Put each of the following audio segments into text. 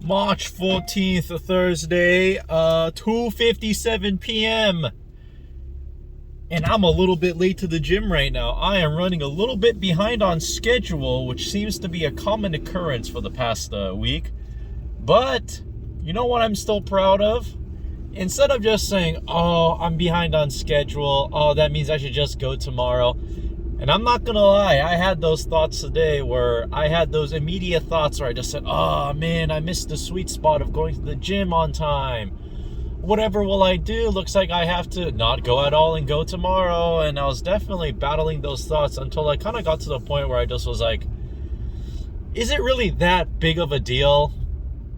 March 14th, Thursday, 2:57 p.m. And I'm a little bit late to the gym right now. I am running a little bit behind on schedule, which seems to be a common occurrence for the past week. But you know what I'm still proud of? Instead of just saying, oh, I'm behind on schedule, oh, that means I should just go tomorrow. And I'm not gonna lie, I had those thoughts today where I had those immediate thoughts where I just said, oh man, I missed the sweet spot of going to the gym on time. Whatever will I do? Looks like I have to not go at all and go tomorrow. And I was definitely battling those thoughts until I kind of got to the point where I just was like, is it really that big of a deal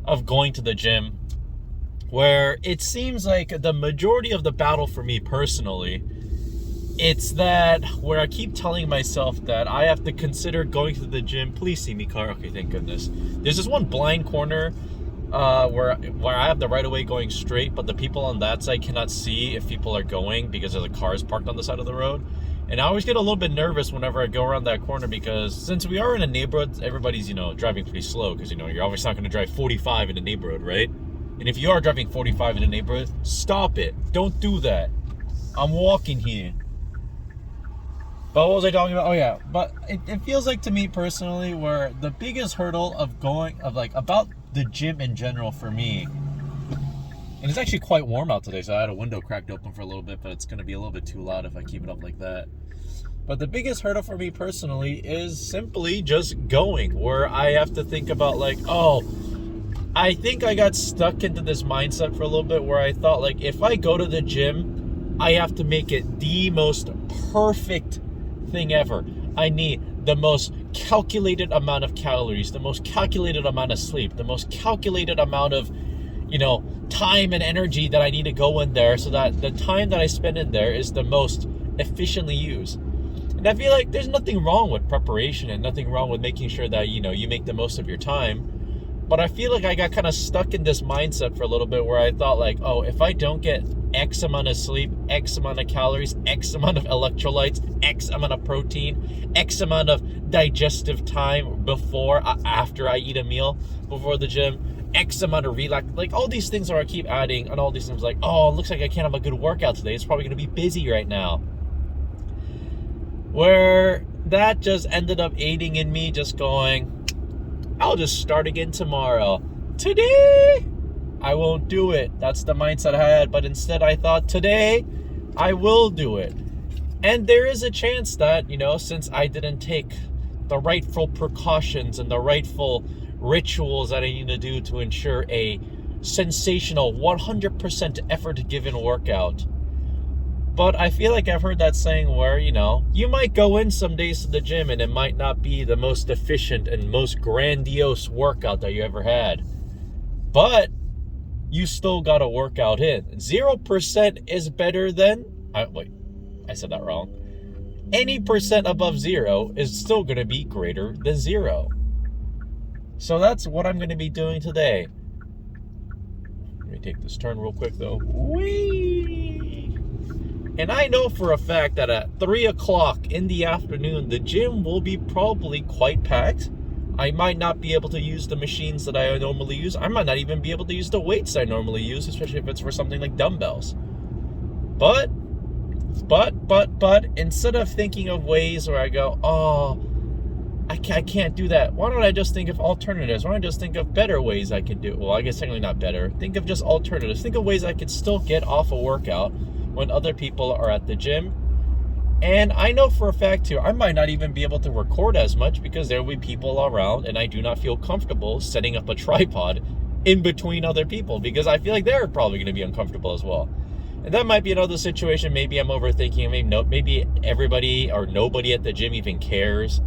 of going to the gym? Where it seems like the majority of the battle for me personally, it's that where I keep telling myself that I have to consider going to the gym. Please see me, car. Okay, thank goodness. There's this one blind corner where I have the right of way going straight, but the people on that side cannot see if people are going because there's a cars parked on the side of the road. And I always get a little bit nervous whenever I go around that corner because since we are in a neighborhood, everybody's, driving pretty slow because, you're always not going to drive 45 in a neighborhood, right? And if you are driving 45 in a neighborhood, stop it. Don't do that. I'm walking here. But what was I talking about? Oh yeah, but it feels like to me personally where the biggest hurdle about the gym in general for me, and it's actually quite warm out today, so I had a window cracked open for a little bit, but it's going to be a little bit too loud if I keep it up like that. But the biggest hurdle for me personally is simply just going, where I have to think about I think I got stuck into this mindset for a little bit where I thought if I go to the gym, I have to make it the most perfect thing ever. I need the most calculated amount of calories, the most calculated amount of sleep, the most calculated amount of time and energy that I need to go in there so that the time that I spend in there is the most efficiently used. And I feel like there's nothing wrong with preparation and nothing wrong with making sure that you make the most of your time. But I feel like I got kind of stuck in this mindset for a little bit where I thought if I don't get X amount of sleep, X amount of calories, X amount of electrolytes, X amount of protein, X amount of digestive time after I eat a meal before the gym, X amount of relax, all these things I keep adding, and all these things it looks like I can't have a good workout today. It's probably going to be busy right now. Where that just ended up aiding in me just going, I'll just start again tomorrow. Today, I won't do it. That's the mindset I had. But instead, I thought today, I will do it. And there is a chance that, since I didn't take the rightful precautions and the rightful rituals that I need to do to ensure a sensational 100% effort given workout. But I feel like I've heard that saying where, you might go in some days to the gym and it might not be the most efficient and most grandiose workout that you ever had. But you still got a workout in. 0% is better than... I said that wrong. Any percent above 0 is still going to be greater than 0. So that's what I'm going to be doing today. Let me take this turn real quick though. Whee! And I know for a fact that at 3 o'clock in the afternoon, the gym will be probably quite packed. I might not be able to use the machines that I normally use. I might not even be able to use the weights I normally use, especially if it's for something like dumbbells. But, instead of thinking of ways where I go, I can't do that. Why don't I just think of alternatives? Why don't I just think of better ways I can do it? Well, I guess technically not better. Think of just alternatives. Think of ways I could still get off a workout when other people are at the gym. And I know for a fact too, I might not even be able to record as much because there will be people around and I do not feel comfortable setting up a tripod in between other people because I feel like they're probably going to be uncomfortable as well. And that might be another situation. Maybe I'm overthinking. Maybe everybody or nobody at the gym even cares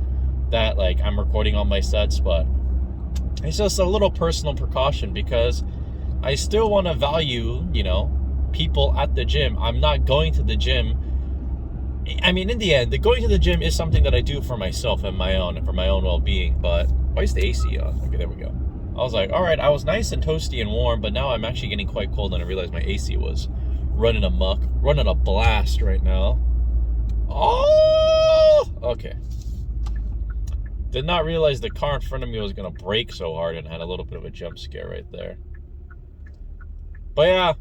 that I'm recording all my sets, but it's just a little personal precaution because I still want to value, people at the gym. I'm not going to the gym. I mean, in the end, going to the gym is something that I do for myself and for my own well-being. But why is the AC on? Okay, there we go. I was like, all right, I was nice and toasty and warm, but now I'm actually getting quite cold, and I realized my AC was running amok, running a blast right now. Oh, okay. Did not realize the car in front of me was going to brake so hard and had a little bit of a jump scare right there. But yeah,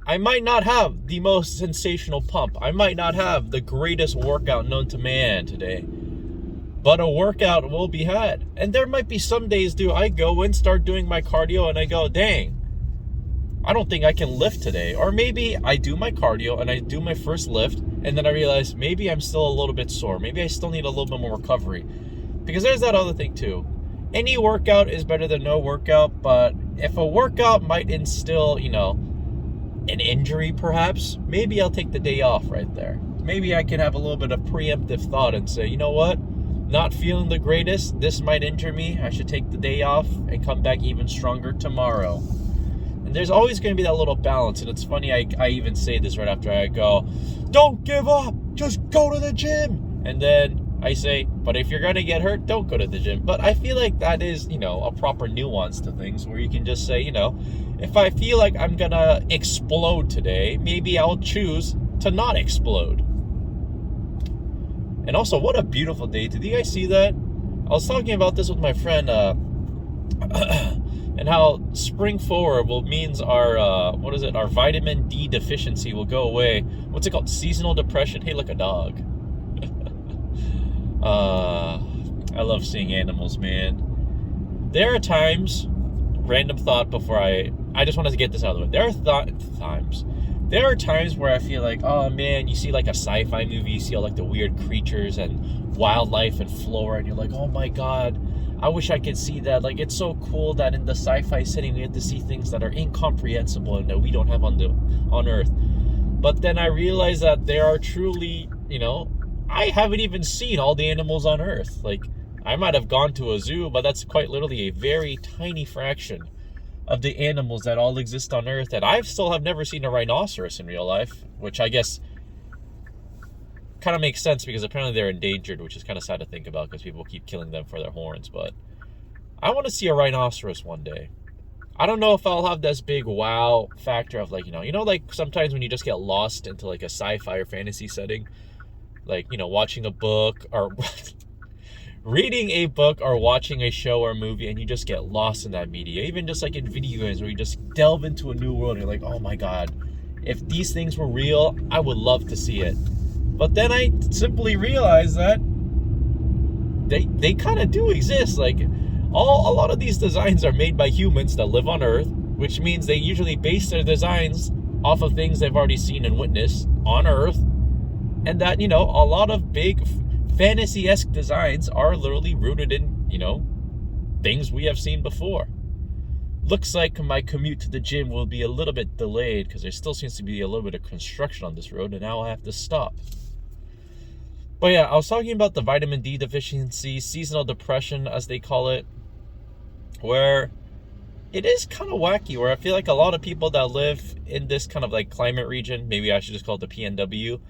I might not have the most sensational pump. I might not have the greatest workout known to man today. But a workout will be had. And there might be some days, dude, I go and start doing my cardio and I go, dang, I don't think I can lift today. Or maybe I do my cardio and I do my first lift and then I realize maybe I'm still a little bit sore. Maybe I still need a little bit more recovery. Because there's that other thing too. Any workout is better than no workout, but if a workout might instill, an injury perhaps, maybe I'll take the day off right there. Maybe I can have a little bit of preemptive thought and say, you know what? Not feeling the greatest, this might injure me. I should take the day off and come back even stronger tomorrow. And there's always going to be that little balance. And it's funny, I even say this right after I go, don't give up, just go to the gym. And then I say, but if you're going to get hurt, don't go to the gym. But I feel like that is, a proper nuance to things where you can just say, if I feel like I'm going to explode today, maybe I'll choose to not explode. And also, what a beautiful day. Did you guys see that? I was talking about this with my friend, and how spring forward means our, our vitamin D deficiency will go away. What's it called? Seasonal depression. Hey, look, a dog. I love seeing animals, man. There are times, random thought before I just wanted to get this out of the way. There are times where I feel like, oh man, you see like a sci-fi movie, you see all like the weird creatures and wildlife and flora, and you're like, oh my god, I wish I could see that. Like, it's so cool that in the sci-fi setting we get to see things that are incomprehensible and that we don't have on Earth. But then I realize that there are truly, I haven't even seen all the animals on Earth. Like, I might have gone to a zoo, but that's quite literally a very tiny fraction of the animals that all exist on Earth. And I still have never seen a rhinoceros in real life, which I guess kind of makes sense because apparently they're endangered, which is kind of sad to think about because people keep killing them for their horns. But I want to see a rhinoceros one day. I don't know if I'll have this big wow factor of like, like sometimes when you just get lost into like a sci-fi or fantasy setting, like, watching a book or reading a book or watching a show or a movie, and you just get lost in that media. Even just like in video games where you just delve into a new world and you're like, oh my god, if these things were real, I would love to see it. But then I simply realized that they kind of do exist. Like, a lot of these designs are made by humans that live on Earth, which means they usually base their designs off of things they've already seen and witnessed on Earth. And that, a lot of big fantasy-esque designs are literally rooted in, things we have seen before. Looks like my commute to the gym will be a little bit delayed because there still seems to be a little bit of construction on this road, and now I have to stop. But yeah, I was talking about the vitamin D deficiency, seasonal depression, as they call it, where it is kind of wacky, where I feel like a lot of people that live in this kind of like climate region, maybe I should just call it the PNW,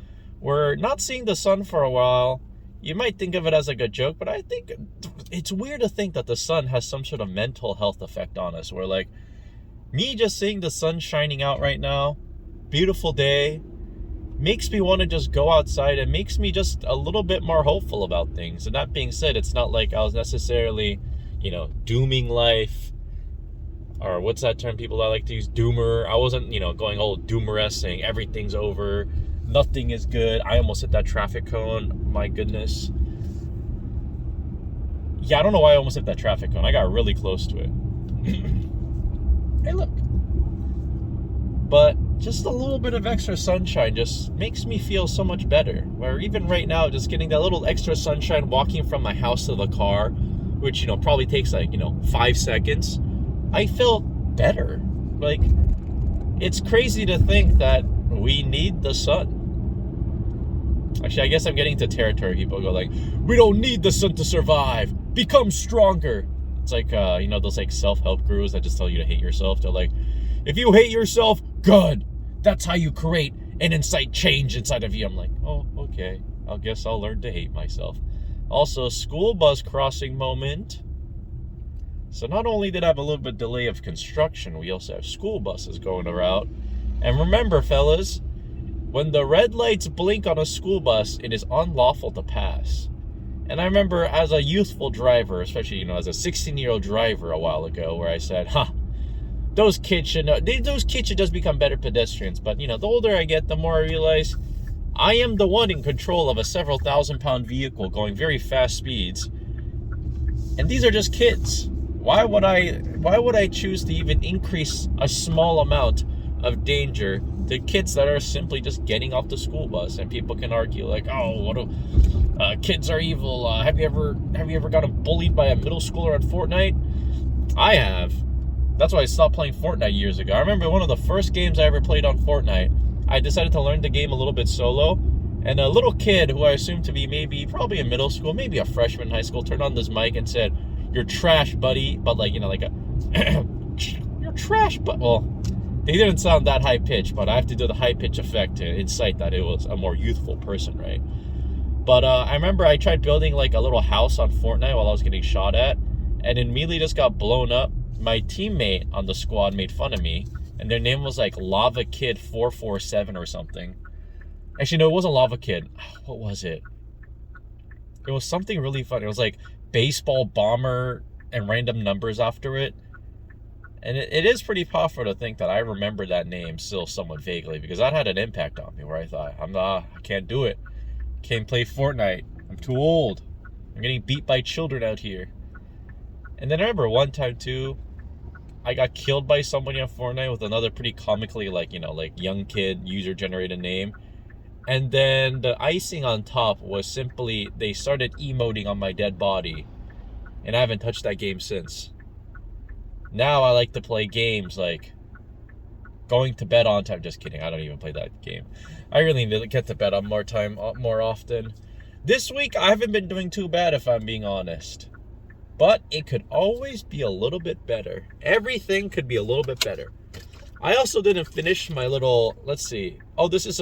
we're not seeing the sun for a while. You might think of it as like a joke, but I think it's weird to think that the sun has some sort of mental health effect on us, where like me just seeing the sun shining out right now, beautiful day, makes me want to just go outside and makes me just a little bit more hopeful about things. And that being said, it's not like I was necessarily, dooming life, or what's that term people that like to use, doomer. I wasn't, going old doomer-esque, saying everything's over, nothing is good. I almost hit that traffic cone. My goodness. Yeah, I don't know why I almost hit that traffic cone. I got really close to it. Hey, look. But just a little bit of extra sunshine just makes me feel so much better. Where even right now, just getting that little extra sunshine walking from my house to the car, which, probably takes like, 5 seconds, I feel better. Like, it's crazy to think that we need the sun. Actually, I guess I'm getting to territory. People go like, we don't need the sun to survive. Become stronger. It's like, those like self-help gurus that just tell you to hate yourself. They're like, if you hate yourself, good. That's how you create and incite change inside of you. I'm like, oh, okay. I guess I'll learn to hate myself. Also, school bus crossing moment. So not only did I have a little bit delay of construction, we also have school buses going around. And remember, fellas, when the red lights blink on a school bus, it is unlawful to pass. And I remember as a youthful driver, especially, as a 16-year-old driver a while ago, where I said, those kids should just become better pedestrians. But, the older I get, the more I realize I am the one in control of a several thousand-pound vehicle going very fast speeds. And these are just kids. Why would I choose to even increase a small amount of danger to kids that are simply just getting off the school bus? And people can argue like, kids are evil. Have you ever gotten bullied by a middle schooler at Fortnite? I have. That's why I stopped playing Fortnite years ago. I remember one of the first games I ever played on Fortnite. I decided to learn the game a little bit solo, and a little kid who I assumed to be probably in middle school, maybe a freshman in high school, turned on this mic and said, "You're trash, buddy," but you're trash, but they didn't sound that high pitched, but I have to do the high pitch effect to incite that it was a more youthful person, right? But I remember I tried building like a little house on Fortnite while I was getting shot at, and it immediately just got blown up. My teammate on the squad made fun of me, and their name was like Lava Kid 447 or something. Actually, no, it wasn't Lava Kid. What was it? It was something really funny. It was like Baseball Bomber and random numbers after it. And it is pretty powerful to think that I remember that name still somewhat vaguely, because that had an impact on me where I thought, I can't do it. Can't play Fortnite. I'm too old. I'm getting beat by children out here. And then I remember one time too, I got killed by somebody on Fortnite with another pretty comically like young kid user-generated name. And then the icing on top was simply they started emoting on my dead body. And I haven't touched that game since. Now I like to play games like going to bed on time. Just kidding, I don't even play that game. I really need to get to bed on more often. This week I haven't been doing too bad, if I'm being honest. But it could always be a little bit better. Everything could be a little bit better. I also didn't finish my little, let's see. Oh, this is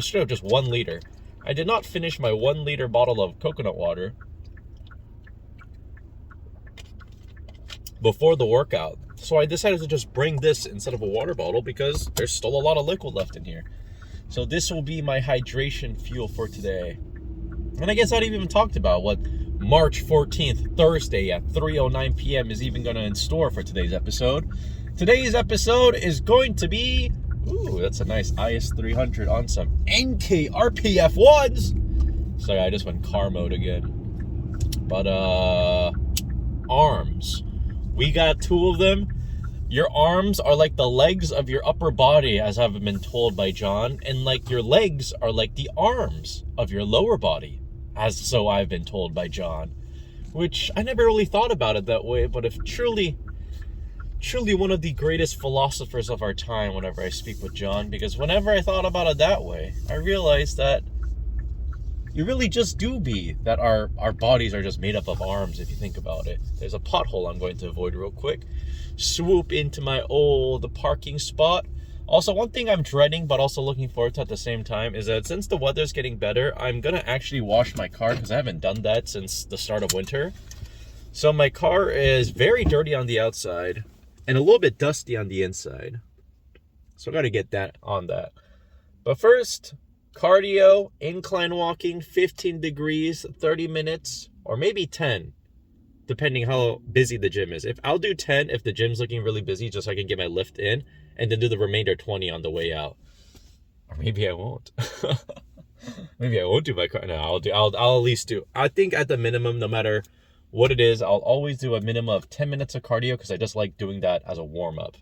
straight up just 1 liter. I did not finish my 1 liter bottle of coconut water before the workout. So I decided to just bring this instead of a water bottle because there's still a lot of liquid left in here. So this will be my hydration fuel for today. And I guess I didn't even talked about what March 14th, Thursday at 3:09 p.m. is even going to in store for today's episode. Today's episode is going to be, that's a nice IS-300 on some NK RPF 1s. Sorry, I just went car mode again. But, arms. We got 2 of them. Your arms are like the legs of your upper body, as I've been told by John. And like your legs are like the arms of your lower body, as so I've been told by John. Which I never really thought about it that way, but if truly one of the greatest philosophers of our time whenever I speak with John, because whenever I thought about it that way, I realized that you really just do be that our bodies are just made up of arms if you think about it. There's a pothole I'm going to avoid real quick. Swoop into my old parking spot. Also, one thing I'm dreading but also looking forward to at the same time is that since the weather's getting better, I'm gonna actually wash my car because I haven't done that since the start of winter. So my car is very dirty on the outside and a little bit dusty on the inside. So I gotta get that on that. But first, cardio, incline walking, 15 degrees, 30 minutes, or maybe 10, depending how busy the gym is. I'll do 10 if the gym's looking really busy, just so I can get my lift in, and then do the remainder 20 on the way out. Or maybe I won't. Maybe I won't do my cardio. No, I'll at least do. I think at the minimum, no matter what it is, I'll always do a minimum of 10 minutes of cardio because I just like doing that as a warm-up.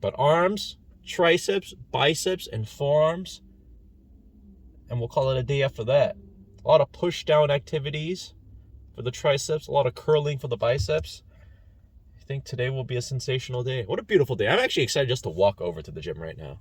But arms, triceps, biceps, and forearms, and we'll call it a day after that. A lot of push-down activities for the triceps, a lot of curling for the biceps. I think today will be a sensational day. What a beautiful day. I'm actually excited just to walk over to the gym right now.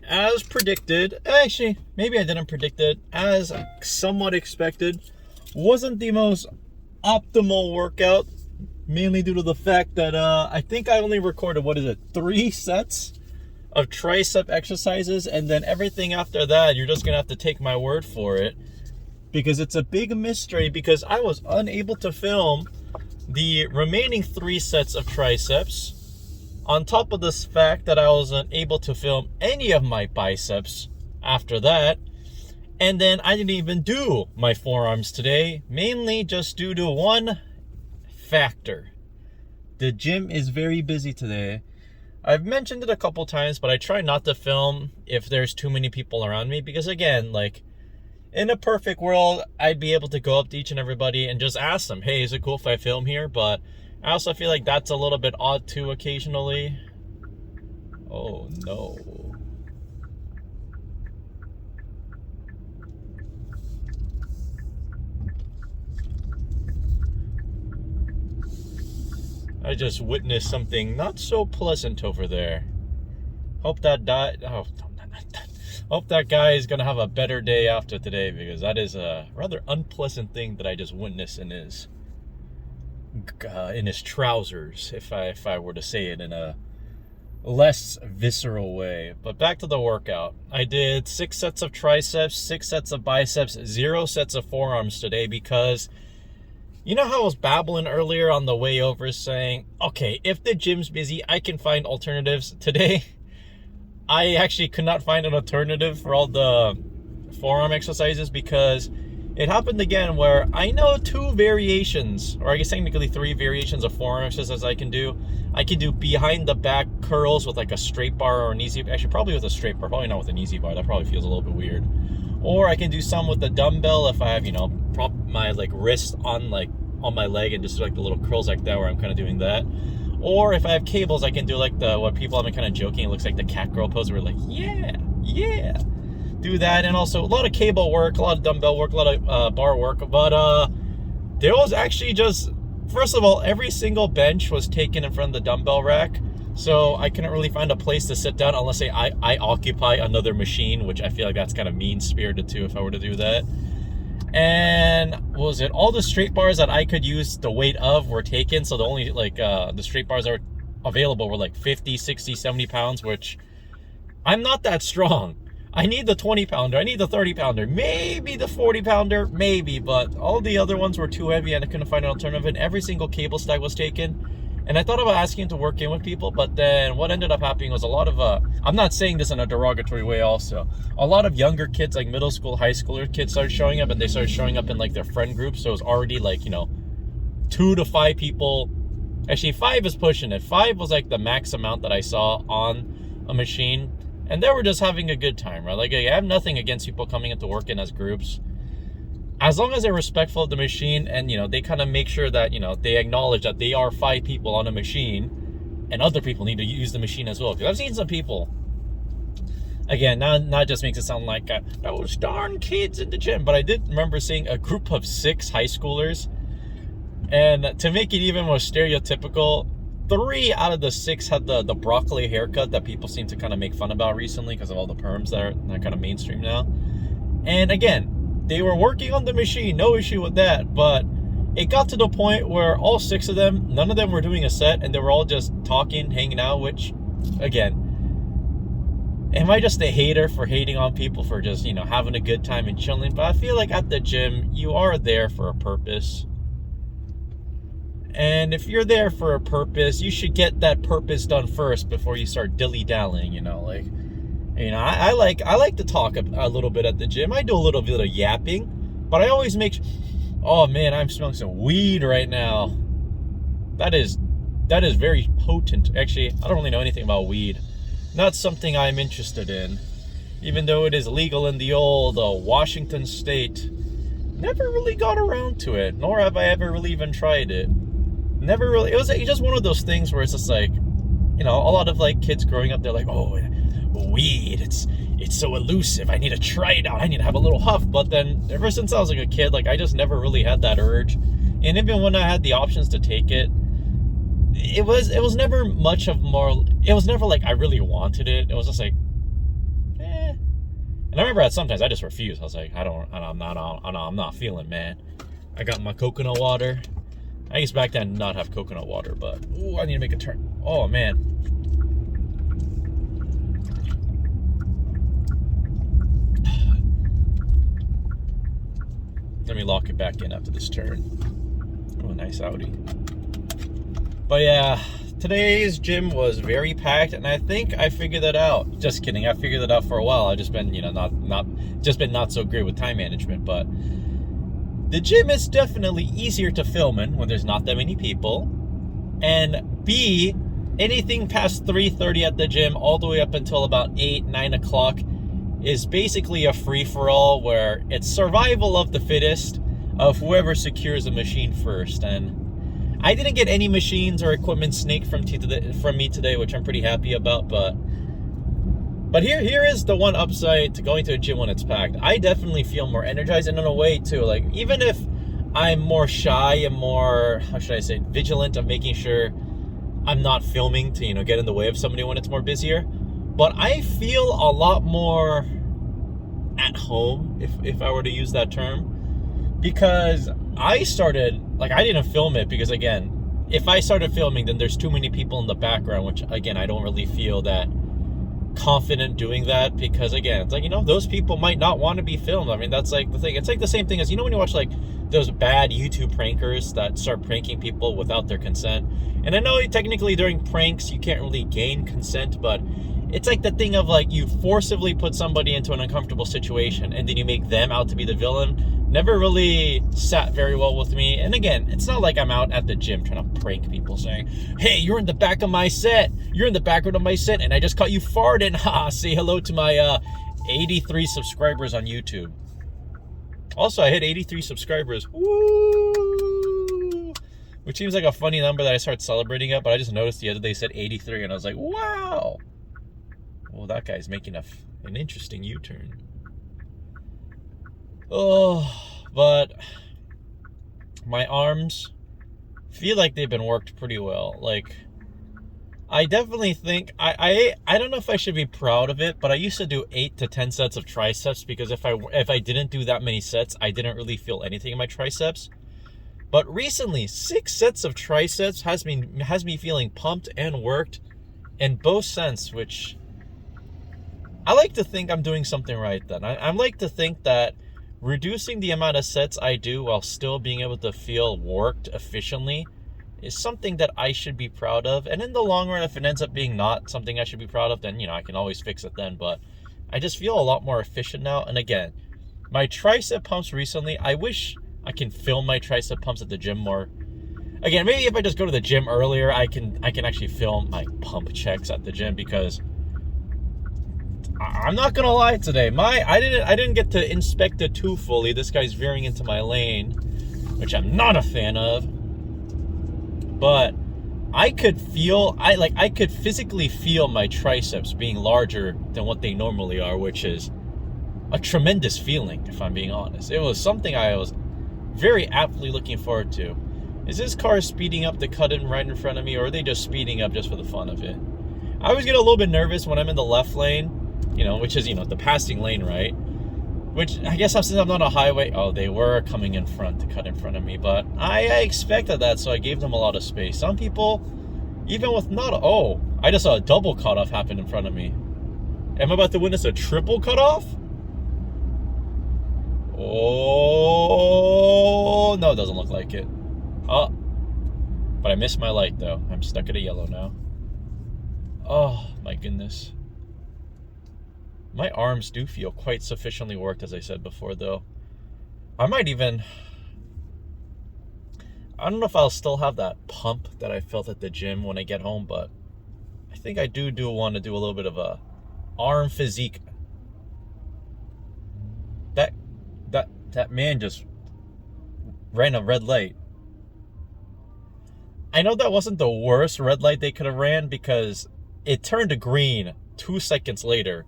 As predicted, actually, maybe I didn't predict it, as somewhat expected, wasn't the most optimal workout, mainly due to the fact that I think I only recorded, 3 sets of tricep exercises, and then everything after that, you're just gonna have to take my word for it, because it's a big mystery, because I was unable to film the remaining 3 sets of triceps, on top of this fact that I wasn't able to film any of my biceps after that. And then I didn't even do my forearms today, mainly just due to one factor. The gym is very busy today. I've mentioned it a couple times, but I try not to film if there's too many people around me, because again, like, in a perfect world, I'd be able to go up to each and everybody and just ask them, hey, is it cool if I film here? But I also feel like that's a little bit odd too occasionally. Oh no. I just witnessed something not so pleasant over there. Hope that hope that guy is gonna have a better day after today, because that is a rather unpleasant thing that I just witnessed in his trousers, if I were to say it in a less visceral way. But back to the workout. I did 6 sets of triceps, 6 sets of biceps, 0 sets of forearms today, because you know how I was babbling earlier on the way over saying, okay, if the gym's busy, I can find alternatives. Today, I actually could not find an alternative for all the forearm exercises, because it happened again where I know 2 variations, or I guess technically 3 variations of forearm exercises I can do. I can do behind the back curls with like a straight bar or an easy bar. Actually, probably with a straight bar, probably not with an easy bar. That probably feels a little bit weird. Or I can do some with the dumbbell if I have, prop my like wrist on my leg and just like the little curls like that, where I'm kind of doing that. Or if I have cables, I can do like what people have been kind of joking, it looks like the cat girl pose, where we're like, yeah, do that. And also a lot of cable work, a lot of dumbbell work, a lot of bar work. But there was actually just, first of all, every single bench was taken in front of the dumbbell rack, so I couldn't really find a place to sit down unless I occupy another machine, which I feel like that's kind of mean-spirited too if I were to do that. And what was it? All the straight bars that I could use the weight of were taken, so the only the straight bars that were available were like 50, 60, 70 pounds, which I'm not that strong. I need the 20 pounder, I need the 30 pounder, maybe the 40 pounder, maybe, but all the other ones were too heavy and I couldn't find an alternative, and every single cable stack was taken. And I thought about asking to work in with people, but then what ended up happening was a lot of, I'm not saying this in a derogatory way also, a lot of younger kids, like middle school, high schooler kids started showing up, and they started showing up in like their friend groups, so it was already like, 2 to 5 people. Actually, 5 is pushing it. 5 was like the max amount that I saw on a machine, and they were just having a good time, right? Like, I have nothing against people coming into work in as groups, as long as they're respectful of the machine, and they kind of make sure that they acknowledge that they are 5 people on a machine, and other people need to use the machine as well. Because I've seen some people, again, not just makes it sound like those darn kids in the gym, but I did remember seeing a group of 6 high schoolers, and to make it even more stereotypical, 3 out of the 6 had the broccoli haircut that people seem to kind of make fun about recently because of all the perms that are kind of mainstream now. And again, they were working on the machine, no issue with that, but it got to the point where all 6 of them, none of them were doing a set, and they were all just talking, hanging out, which, again, am I just a hater for hating on people for just, having a good time and chilling? But I feel like at the gym, you are there for a purpose. And if you're there for a purpose, you should get that purpose done first before you start dilly-dallying, I like to talk a little bit at the gym. I do a little bit of yapping, but I always make oh man, I'm smelling some weed right now. That is very potent. Actually, I don't really know anything about weed. Not something I'm interested in, even though it is legal in the old Washington state. Never really got around to it, nor have I ever really even tried it. Never really. It was just one of those things where it's just like, a lot of like kids growing up, they're like, oh, weed, it's so elusive, I need to try it out, I need to have a little huff. But then ever since I was like a kid, like I just never really had that urge. And even when I had the options to take it, it was never much of more, it was never like I really wanted it. It was just like, And I remember sometimes I just refused. I was like, I'm not feeling, man. I got my coconut water. I used back then not have coconut water, but ooh, I need to make a turn. Oh man. Let me lock it back in after this turn. Oh, nice Audi. But yeah, today's gym was very packed, and I think I figured that out. Just kidding, I figured that out for a while. I've just been, not so great with time management. But the gym is definitely easier to film in when there's not that many people. And B, anything past 3:30 at the gym all the way up until about 8, 9 o'clock is basically a free-for-all where it's survival of the fittest, of whoever secures a machine first. And I didn't get any machines or equipment snaked from me today, which I'm pretty happy about. But here is the one upside to going to a gym when it's packed. I definitely feel more energized, and in a way too, like even if I'm more shy and more, how should I say, vigilant of making sure I'm not filming to, get in the way of somebody when it's more busier. But I feel a lot more at home, if I were to use that term, because I started, I didn't film it because, again, if I started filming, then there's too many people in the background, which, again, I don't really feel that confident doing that, because, again, it's like, those people might not want to be filmed. I mean, that's like the thing. It's like the same thing as, when you watch those bad YouTube prankers that start pranking people without their consent. And I know technically during pranks you can't really gain consent, but it's like the thing of you forcibly put somebody into an uncomfortable situation and then you make them out to be the villain. Never really sat very well with me. And again, it's not like I'm out at the gym trying to prank people saying, hey, you're in the back of my set. You're in the background of my set and I just caught you farting. Ha, say hello to my 83 subscribers on YouTube. Also, I hit 83 subscribers. Woo! Which seems like a funny number that I started celebrating it, but I just noticed the other day said 83 and I was like, wow. Well, that guy's making an interesting U-turn. Oh, but my arms feel like they've been worked pretty well. I definitely think, I don't know if I should be proud of it, but I used to do 8 to 10 sets of triceps because if I didn't do that many sets, I didn't really feel anything in my triceps. But recently, 6 sets of triceps has me feeling pumped and worked in both sense, which I like to think I'm doing something right then. I like to think that reducing the amount of sets I do while still being able to feel worked efficiently is something that I should be proud of. And in the long run, if it ends up being not something I should be proud of, then, I can always fix it then. But I just feel a lot more efficient now. And again, my tricep pumps recently, I wish I can film my tricep pumps at the gym more. Again, maybe if I just go to the gym earlier, I can actually film my pump checks at the gym, because I'm not gonna lie today. I didn't get to inspect it too fully. This guy's veering into my lane, which I'm not a fan of. But I could physically feel my triceps being larger than what they normally are, which is a tremendous feeling, if I'm being honest. It was something I was very aptly looking forward to. Is this car speeding up to cut in right in front of me, or are they just speeding up just for the fun of it? I always get a little bit nervous when I'm in the left lane, which is, the passing lane, right? Which, I guess since I'm not on a highway, they were coming in front to cut in front of me, but I expected that, so I gave them a lot of space. Some people, even with I just saw a double cutoff happen in front of me. Am I about to witness a triple cutoff? Oh, no, it doesn't look like it. Oh, but I missed my light, though. I'm stuck at a yellow now. Oh, my goodness. My arms do feel quite sufficiently worked, as I said before, though. I don't know if I'll still have that pump that I felt at the gym when I get home, but I think I do want to do a little bit of a arm physique. That man just ran a red light. I know that wasn't the worst red light they could have ran, because it turned to green 2 seconds later.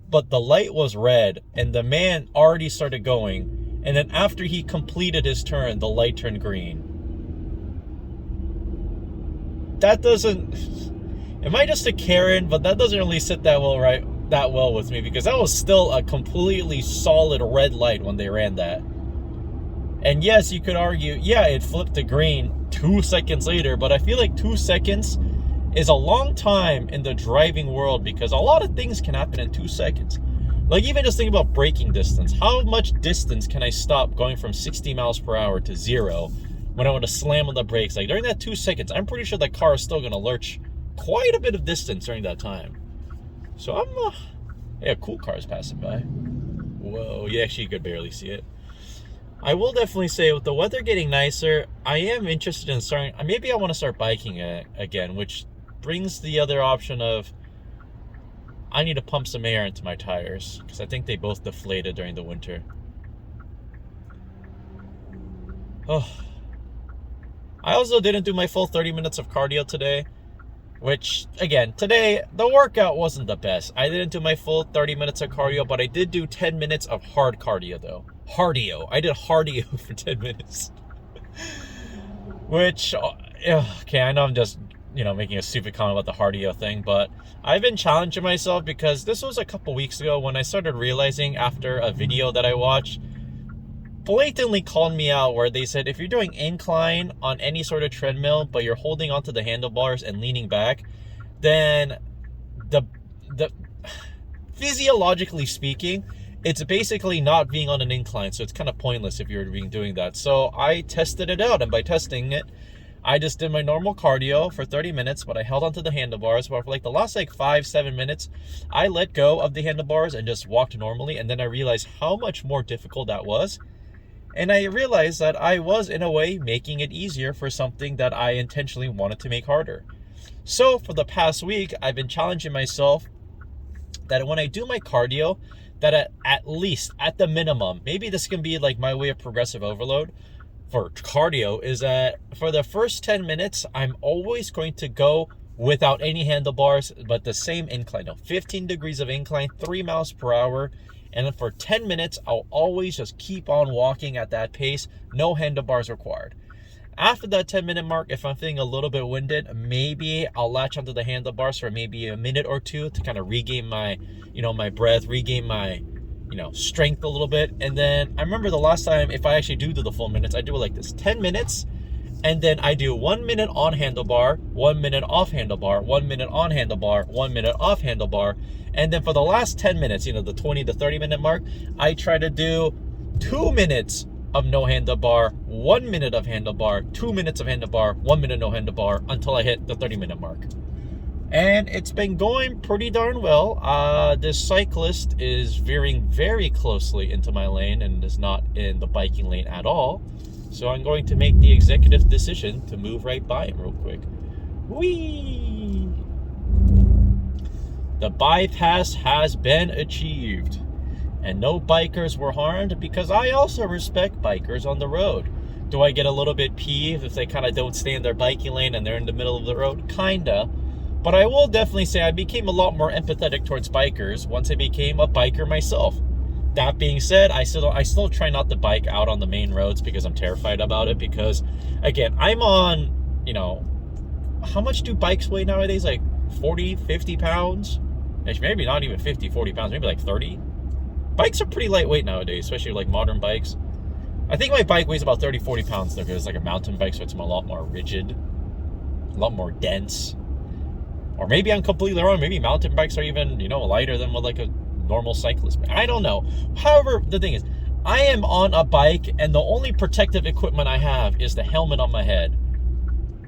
But the light was red, and the man already started going. And then after he completed his turn, the light turned green. That doesn't... Am I just a Karen? But that doesn't really sit that well with me, because that was still a completely solid red light when they ran that. And yes, you could argue, yeah, it flipped to green 2 seconds later, but I feel like 2 seconds is a long time in the driving world, because a lot of things can happen in 2 seconds. Even just think about braking distance. How much distance can I stop going from 60 miles per hour to 0 when I want to slam on the brakes? During that 2 seconds, I'm pretty sure that car is still going to lurch quite a bit of distance during that time. So yeah, cool cars passing by. Whoa, you actually could barely see it. I will definitely say, with the weather getting nicer, I am interested in starting, maybe I want to start biking again, which brings the other option of I need to pump some air into my tires, because I think they both deflated during the winter. Oh, I also didn't do my full 30 minutes of cardio today, which, again, today, the workout wasn't the best. I didn't do my full 30 minutes of cardio, but I did do 10 minutes of hard cardio, though. Hardio. I did hardio for 10 minutes. Which, okay, I know I'm just, making a stupid comment about the cardio thing, but I've been challenging myself because this was a couple weeks ago when I started realizing after a video that I watched blatantly called me out where they said if you're doing incline on any sort of treadmill, but you're holding onto the handlebars and leaning back, then the the physiologically speaking, it's basically not being on an incline, so it's kind of pointless if you're doing that. So I tested it out, and by testing it, I just did my normal cardio for 30 minutes, but I held onto the handlebars. But for like the last 5-7 minutes, I let go of the handlebars and just walked normally, and then I realized how much more difficult that was. And I realized that I was, in a way, making it easier for something that I intentionally wanted to make harder. So for the past week, I've been challenging myself that when I do my cardio, that at least, at the minimum, maybe this can be like my way of progressive overload for cardio, is that for the first 10 minutes, I'm always going to go without any handlebars, but the same incline, 15 degrees of incline, 3 miles per hour. And then for 10 minutes, I'll always just keep on walking at that pace, no handlebars required. After that 10-minute mark, if I'm feeling a little bit winded, maybe I'll latch onto the handlebars for maybe a minute or two to kind of regain my, my breath, regain my, strength a little bit. And then I remember the last time, if I actually do the full minutes, I do it like this: 10 minutes, and then I do 1 minute on handlebar, 1 minute off handlebar, 1 minute on handlebar, 1 minute off handlebar. And then for the last 10 minutes, the 20 to 30 minute mark, I try to do 2 minutes of no handlebar, 1 minute of handlebar, 2 minutes of handlebar, 1 minute no handlebar, until I hit the 30-minute mark. And it's been going pretty darn well. This cyclist is veering very closely into my lane and is not in the biking lane at all. So I'm going to make the executive decision to move right by him real quick. Whee! The bypass has been achieved, and no bikers were harmed, because I also respect bikers on the road. Do I get a little bit peeved if they kind of don't stay in their biking lane and they're in the middle of the road? Kinda. But I will definitely say I became a lot more empathetic towards bikers once I became a biker myself. That being said, I still try not to bike out on the main roads because I'm terrified about it, because, again, I'm on, how much do bikes weigh nowadays? Like 40, 50 pounds? Maybe not even 50, 40 pounds, maybe like 30. Bikes are pretty lightweight nowadays, especially like modern bikes. I think my bike weighs about 30, 40 pounds though, because it's like a mountain bike, so it's a lot more rigid, a lot more dense. Or maybe I'm completely wrong. Maybe mountain bikes are even, lighter than what like a normal cyclist. I don't know. However, the thing is, I am on a bike, and the only protective equipment I have is the helmet on my head.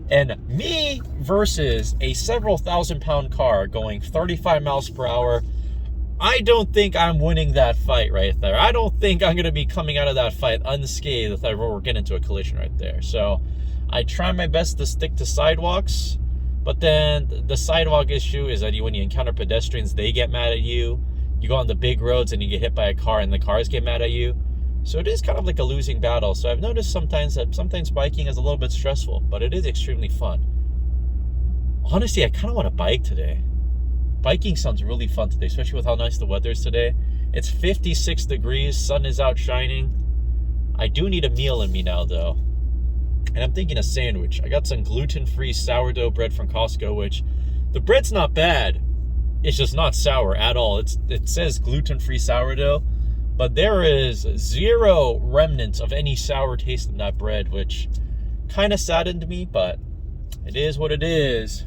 And me versus a several thousand-pound car going 35 miles per hour, I don't think I'm winning that fight right there. I don't think I'm going to be coming out of that fight unscathed if I were to get into a collision right there. So I try my best to stick to sidewalks, but then the sidewalk issue is that when you encounter pedestrians, they get mad at you. You go on the big roads and you get hit by a car and the cars get mad at you. So it is kind of like a losing battle. So I've noticed sometimes biking is a little bit stressful, but it is extremely fun. Honestly, I kind of want to bike today. Biking sounds really fun today, especially with how nice the weather is today. It's 56 degrees, sun is out shining. I do need a meal in me now, though. And I'm thinking a sandwich. I got some gluten-free sourdough bread from Costco, which the bread's not bad. It's just not sour at all. It says gluten-free sourdough, but there is zero remnants of any sour taste in that bread, which kind of saddened me, but it is what it is.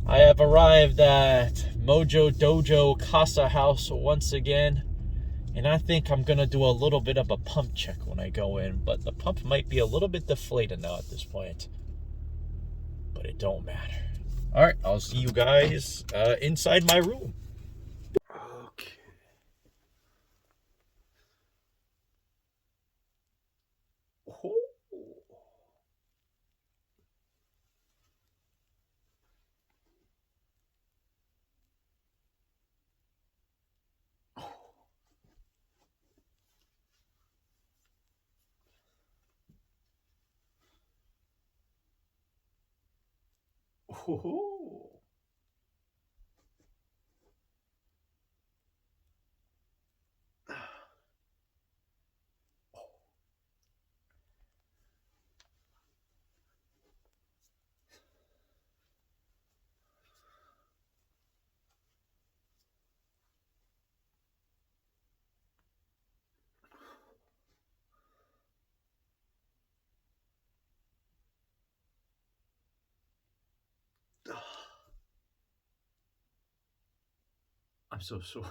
I have arrived at Mojo Dojo Casa House once again, and I think I'm going to do a little bit of a pump check when I go in, but the pump might be a little bit deflated now at this point, but it don't matter. All right, I'll see you guys inside my room. Okay. Oh. so sore.